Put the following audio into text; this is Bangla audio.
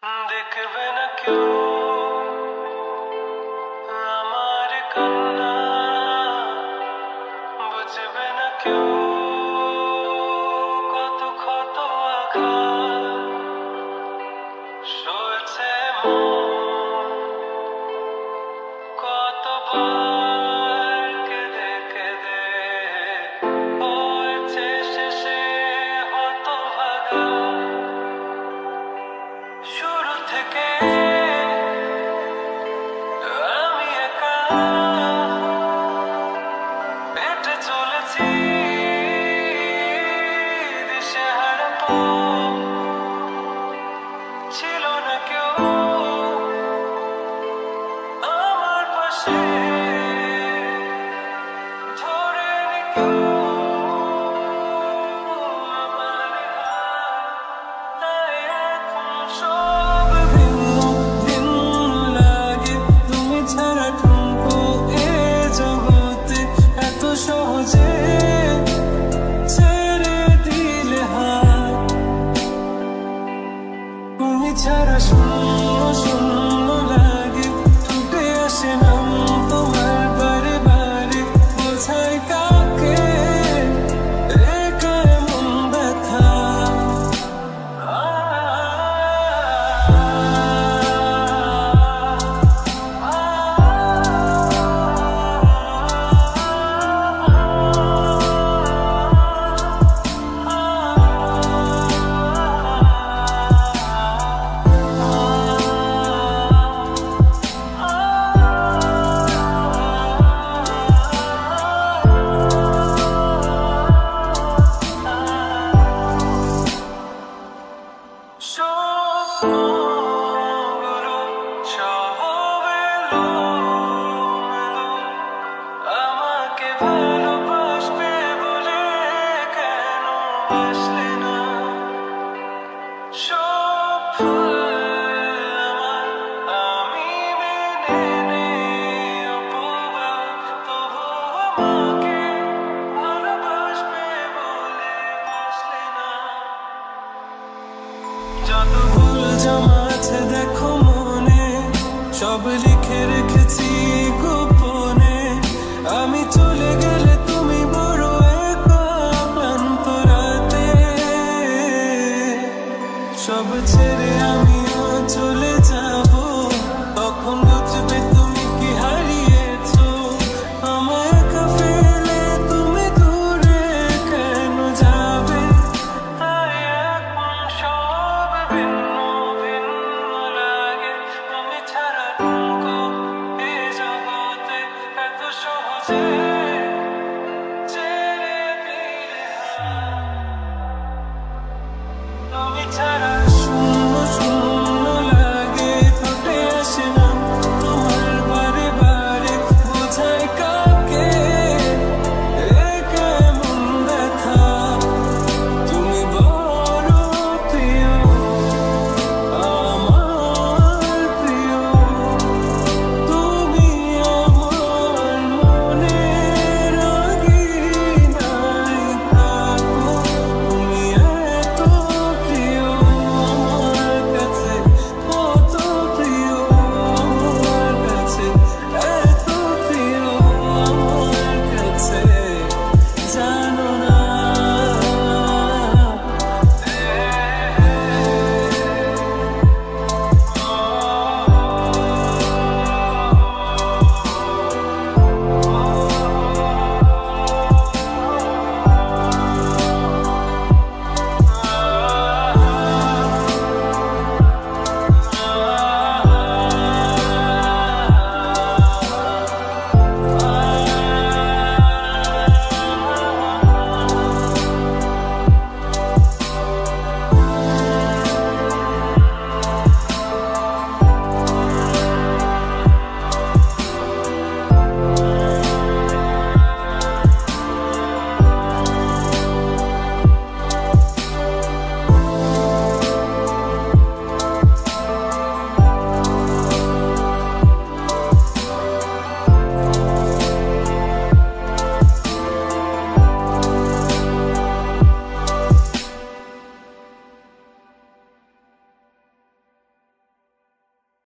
দেখবে না কেউ আমার কান্না, বুঝবে না কেউ কত ক্ষত আঘাত সয়েছে মন, কতবার কেঁদে কেঁদে হয়েছে শেষে হতভাগা। শুরু থেকে আমি একা হেঁটে চলেছি দিশেহারা পথ, ছিল না কেউ আমার পাশে ধরে নি কেউ আমার হাত, তাই এখন সব ভিন্ন ভিন্ন লাগে। তুমি ছাড়া ঠুনকো এ জগতে এত সহজে ছেড়ে দিলে হাত। তুমি ছাড়া শূন্য শূন্য লাগে, টুটে আসে নাম তোমার বারে বারে। বোঝাই কাকে একা এমন ব্যথা। স্বপ্নগুলো সব এলোমেলো, আমাকে ভালোবাসবে বলে কেন বাসলে না? সব ভুল আমার, আমি মেনে নেই অপবাদ, তবু আমাকে ভালোবাসবে বলে বাসলে না। যত ভুল জমা আছে দেখো মনে, সব লিখে রেখেছি গোপনে। আমি চলে গেলে তুমি বড় একা ক্লান্ত রাতে, সব ছেড়ে আমিও চলে যাব।